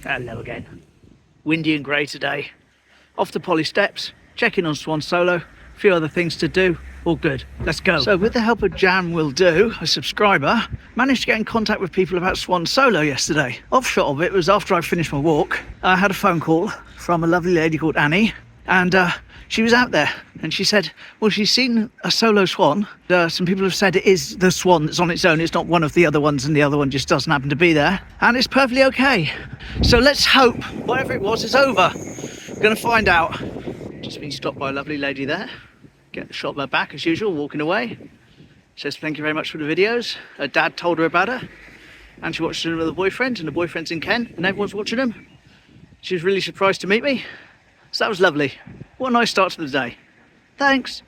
Hello again. Windy and grey today. Off to Polly Steps, checking on Swan Solo, a few other things to do. All good. Let's go. So with the help of Jan Will Do, a subscriber, managed to get in contact with people about Swan Solo yesterday. Offshot of it was after I finished my walk, I had a phone call from a lovely lady called Annie, and she was out there and she said, well, she's seen a solo swan. Some people have said it is the swan that's on its own. It's not one of the other ones and the other one just doesn't happen to be there. And it's perfectly okay. So let's hope whatever it was is over. We're going to find out. Just been stopped by a lovely lady there. Get the shot of her back as usual, walking away. Says thank you very much for the videos. Her dad told her about her. And she watched them with her boyfriend, and the boyfriend's in Kent and everyone's watching them. She was really surprised to meet me. So that was lovely. What a nice start to the day. Thanks.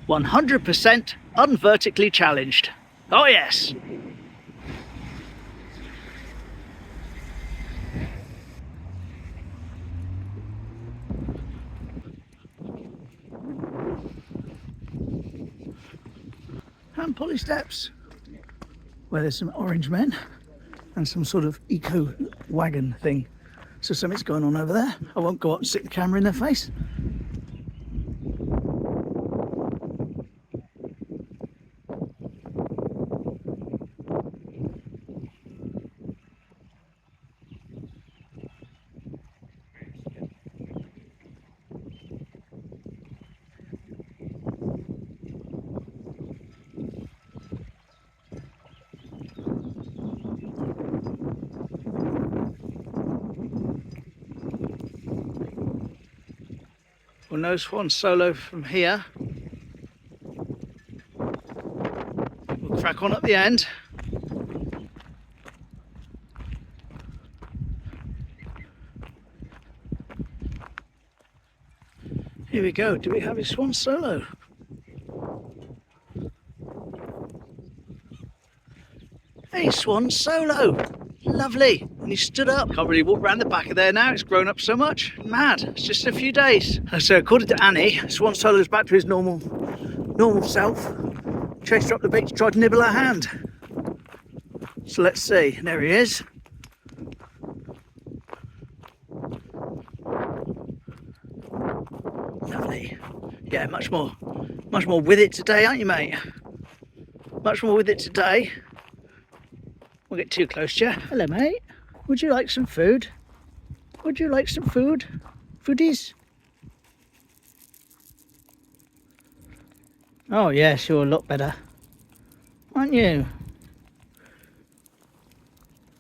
100% unvertically challenged. Oh yes. And Polly Steps, where there's some orange men and some sort of eco wagon thing. So something's going on over there. I won't go up and stick the camera in their face. Well, no Swan Solo from here. We'll crack on at the end. Here we go. Do we have a Swan Solo? Hey, Swan Solo! Lovely. And he stood up. Can't really walk around the back of there now. It's grown up so much. Mad. It's just a few days. So according to Annie, Swan Solo's back to his normal self. Chased her up the beach, tried to nibble her hand. So let's see. There he is. Lovely. Yeah, much more with it today, aren't you, mate? Much more with it today. Won't get too close to you. Hello, mate. Would you like some food? Would you like some food? Foodies? Oh, yes, you're a lot better. Aren't you?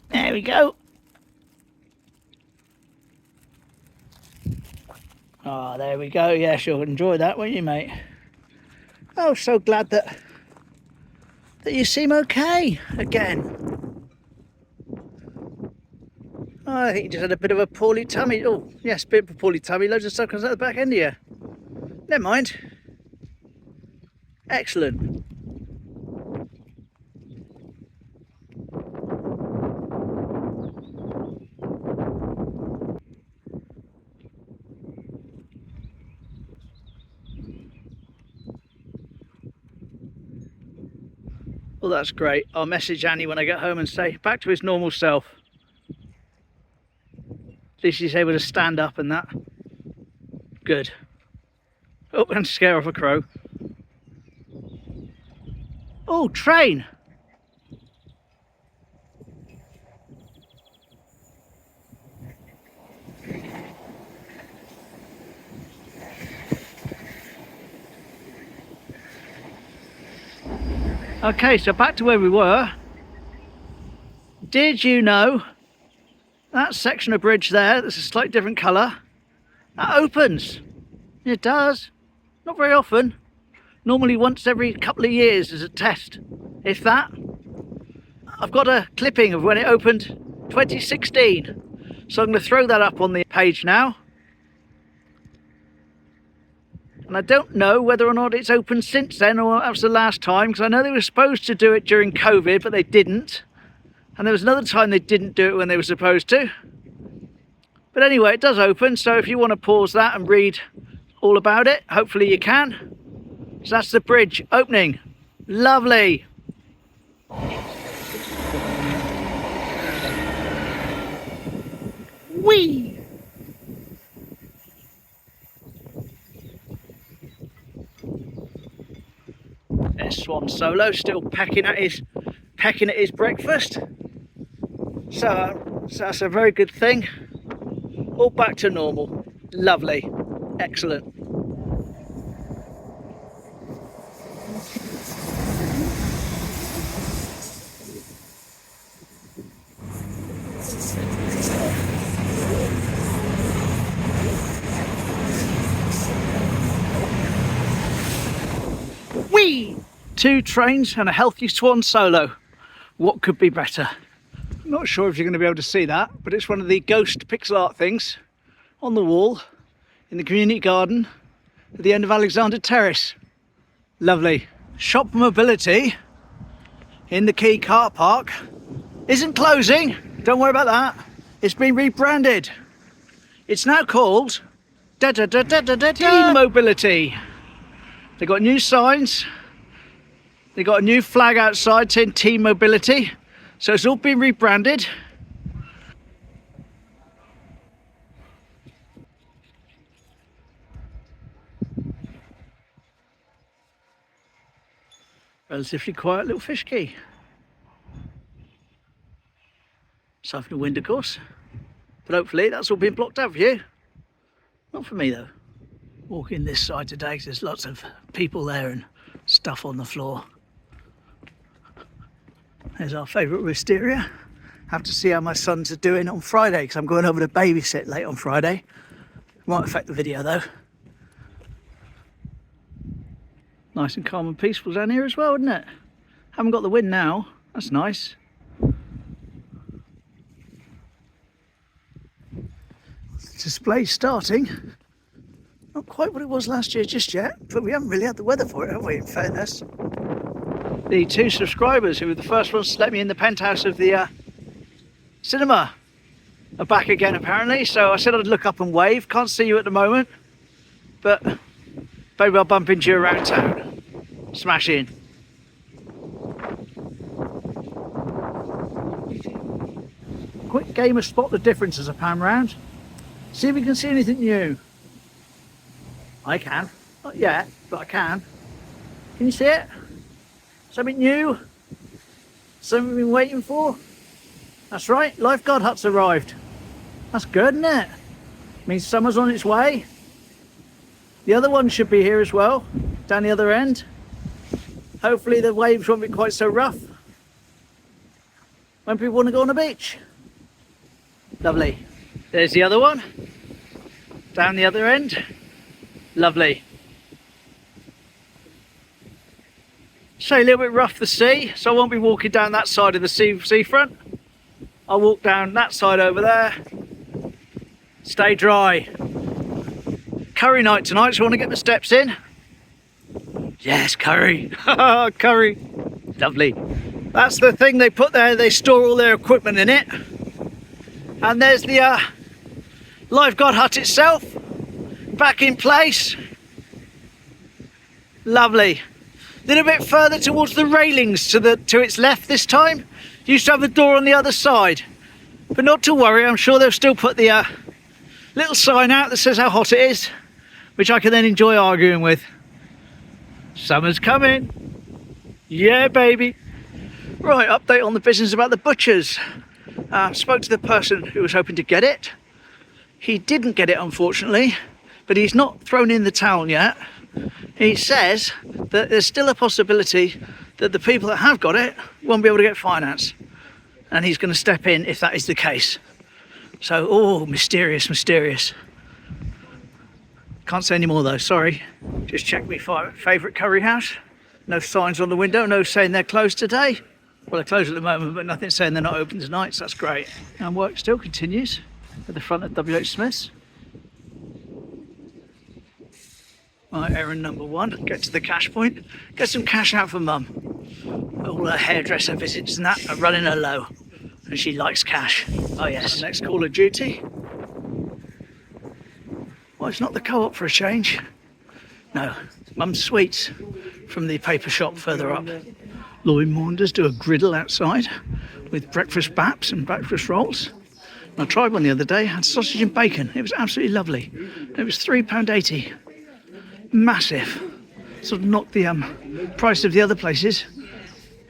There we go. Oh, there we go. Yes, you'll enjoy that, won't you, mate? Oh, so glad that you seem okay again. Oh, I think you just had a bit of a poorly tummy. Oh, yes, a bit of a poorly tummy. Loads of stuff comes out the back end of you. Never mind. Excellent. Well, that's great. I'll message Annie when I get home and say, back to his normal self. At least he's able to stand up and that. Good. Oh, and scare off a crow. Oh, train! Okay, so back to where we were. Did you know that section of bridge there, that's a slightly different colour, that opens? It does. Not very often. Normally once every couple of years as a test, if that. I've got a clipping of when it opened 2016. So I'm going to throw that up on the page now. And I don't know whether or not it's opened since then or that was the last time, because I know they were supposed to do it during COVID, but they didn't. And there was another time they didn't do it when they were supposed to. But anyway, it does open, so if you want to pause that and read all about it, hopefully you can. So that's the bridge opening. Lovely. Whee! There's Swan Solo still pecking at his breakfast. So that's a very good thing. All back to normal. Lovely. Excellent. Whee! 2 trains and a healthy Swan Solo. What could be better? I'm not sure if you're going to be able to see that, but it's one of the ghost pixel art things on the wall in the community garden at the end of Alexander Terrace. Lovely. Shop Mobility in the Quay car park isn't closing. Don't worry about that. It's been rebranded. It's now called Teignmobility. They've got new signs. They've got a new flag outside saying Teignmobility. So it's all been rebranded. Relatively quiet little fish quay. Aside from the wind, of course. But hopefully that's all been blocked out for you. Not for me though. Walking this side today because there's lots of people there and stuff on the floor. There's our favourite wisteria. Have to see how my sons are doing on Friday because I'm going over to babysit late on Friday. Won't affect the video though. Nice and calm and peaceful down here as well, isn't it? Haven't got the wind now. That's nice. Display starting. Not quite what it was last year just yet, but we haven't really had the weather for it, have we, in fairness? The 2 subscribers who were the first ones to let me in the penthouse of the cinema are back again apparently, so I said I'd look up and wave. Can't see you at the moment, but maybe I'll bump into you around town. Smash in. Quick game of spot the difference as I pan round. See if you can see anything new. I can. Not yet, but I can. Can you see it? Something new? Something we've been waiting for? That's right, lifeguard hut's arrived. That's good, isn't it? Means summer's on its way. The other one should be here as well, down the other end. Hopefully the waves won't be quite so rough when people want to go on the beach. Lovely. There's the other one, down the other end. Lovely. So a little bit rough the sea, so I won't be walking down that side of the seafront. I'll walk down that side over there. Stay dry. Curry night tonight, so I want to get the steps in. Yes, curry. Curry. Lovely. That's the thing they put there. They store all their equipment in it. And there's the lifeguard hut itself. Back in place. Lovely. A little bit further towards the railings to its left this time. Used to have the door on the other side. But not to worry, I'm sure they'll still put the little sign out that says how hot it is, which I can then enjoy arguing with. Summer's coming. Yeah, baby. Right, update on the business about the butchers. Spoke to the person who was hoping to get it. He didn't get it, unfortunately, but he's not thrown in the towel yet. He says that there's still a possibility that the people that have got it won't be able to get finance, and he's going to step in if that is the case. So, oh, mysterious, mysterious. Can't say any more though, sorry. Just checked my favourite curry house. No signs on the window, no saying they're closed today. Well, they're closed at the moment, but nothing saying they're not open tonight, so that's great. And work still continues at the front of WH Smith's. Right, errand number 1, get to the cash point, get some cash out for Mum. All her hairdresser visits and that are running her low, and she likes cash. Oh yes, next call of duty. Well, it's not the co-op for a change. No, Mum's sweets from the paper shop further up. Lloyd Maunders do a griddle outside with breakfast baps and breakfast rolls. I tried one the other day, had sausage and bacon. It was absolutely lovely. It was £3.80. Massive. Sort of knocked the price of the other places.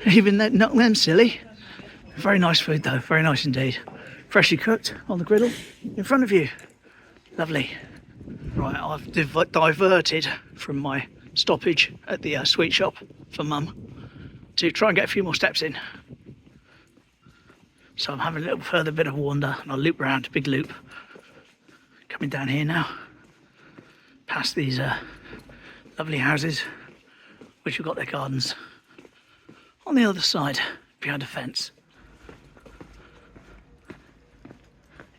Even that knocked them silly. Very nice food though, very nice indeed. Freshly cooked on the griddle in front of you. Lovely. Right, I've diverted from my stoppage at the sweet shop for Mum to try and get a few more steps in. So I'm having a little further bit of a wander and I'll loop round, big loop. Coming down here now, past these lovely houses, which have got their gardens on the other side, behind a fence.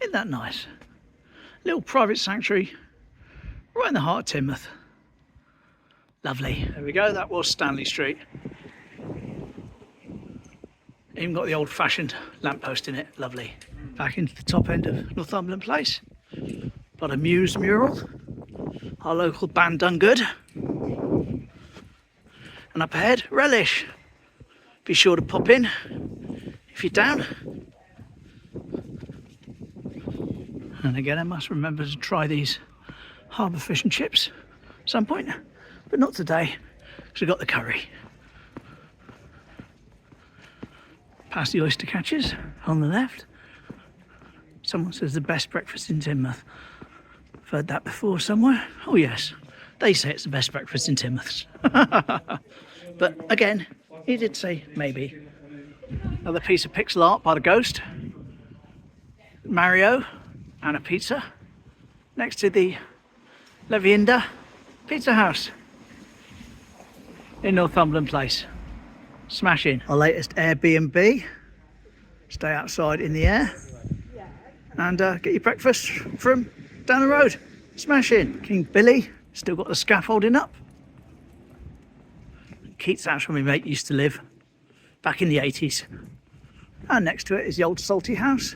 Isn't that nice? Little private sanctuary, right in the heart of Teignmouth. Lovely. There we go, that was Stanley Street. Even got the old-fashioned lamppost in it, lovely. Back into the top end of Northumberland Place. Got a Muse mural. Our local band done good. And up ahead, Relish. Be sure to pop in if you're down. And again, I must remember to try these harbour fish and chips at some point, but not today, because we've got the curry. Past the oyster catchers on the left. Someone says the best breakfast in Teignmouth. I've heard that before somewhere. Oh yes, they say it's the best breakfast in Teignmouth. But again, he did say maybe. Another piece of pixel art by the ghost. Mario and a pizza next to the Levienda Pizza House in Northumberland Place. Smashing. Our latest Airbnb. Stay outside in the air and get your breakfast from down the road. Smashing. King Billy, still got the scaffolding up. Keats house where my mate used to live back in the 80s. And next to it is the old Salty House,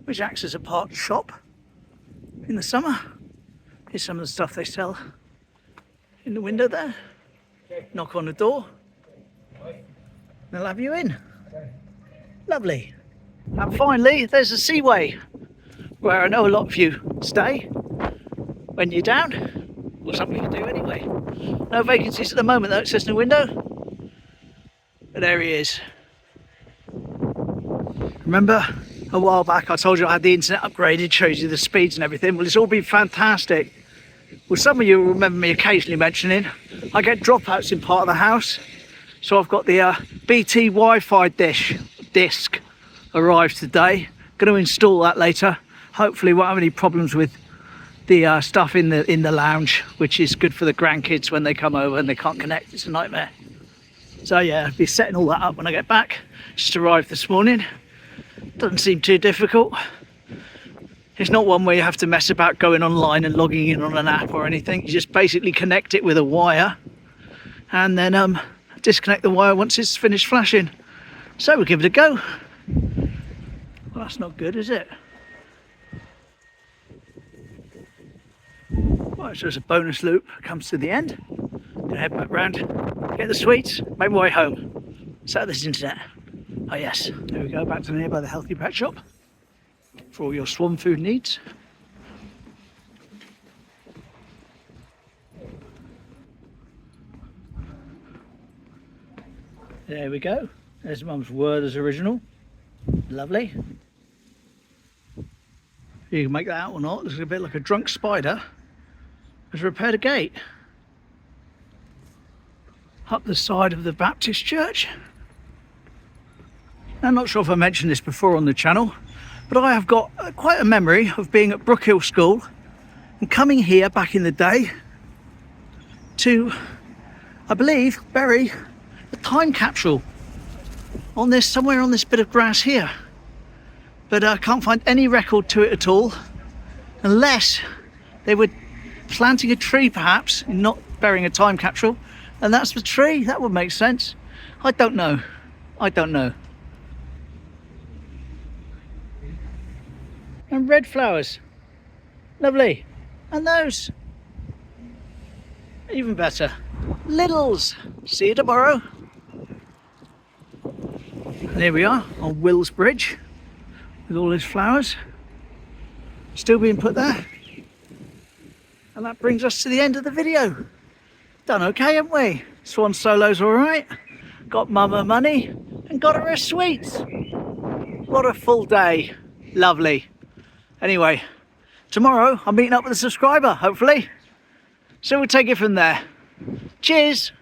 which acts as a park shop in the summer. Here's some of the stuff they sell in the window there. Knock on the door. They'll have you in. Lovely. And finally, there's the Seaway, where I know a lot of you stay when you're down. Or some of you do anyway. No vacancies at the moment though, it says in the window. But there he is. Remember a while back I told you I had the internet upgraded, shows you the speeds and everything. Well, it's all been fantastic. Well, some of you will remember me occasionally mentioning I get dropouts in part of the house. So I've got the BT Wi-Fi disc arrived today. Going to install that later. Hopefully won't have any problems with the stuff in the lounge, which is good for the grandkids when they come over and they can't connect. It's a nightmare. So yeah, I'll be setting all that up when I get back. Just arrived this morning. Doesn't seem too difficult. It's not one where you have to mess about going online and logging in on an app or anything. You just basically connect it with a wire and then disconnect the wire once it's finished flashing. So we'll give it a go. Well, that's not good, is it? Right, so there's a bonus loop, comes to the end. Gonna head back round, get the sweets, make my way home. Set this internet. Oh yes, there we go, back to nearby the Healthy Pet Shop for all your swan food needs. There we go. There's Mum's Werther's original. Lovely. You can make that out or not. Looks a bit like a drunk spider has repaired a gate up the side of the Baptist church. I'm not sure if I mentioned this before on the channel, but I have got quite a memory of being at Brookhill School and coming here back in the day to, I believe, bury a time capsule on this, somewhere on this bit of grass here. But I can't find any record to it at all, unless they were planting a tree perhaps, and not burying a time capsule, and that's the tree. That would make sense. I don't know. I don't know. And red flowers. Lovely. And those. Even better. Littles. See you tomorrow. And here we are on Will's Bridge with all his flowers. still being put there. And that brings us to the end of the video. Done okay, haven't we? Swan Solo's all right. Got Mum her money and got her sweets. What a full day. Lovely. Anyway, tomorrow I'm meeting up with a subscriber, hopefully. So we'll take it from there. Cheers.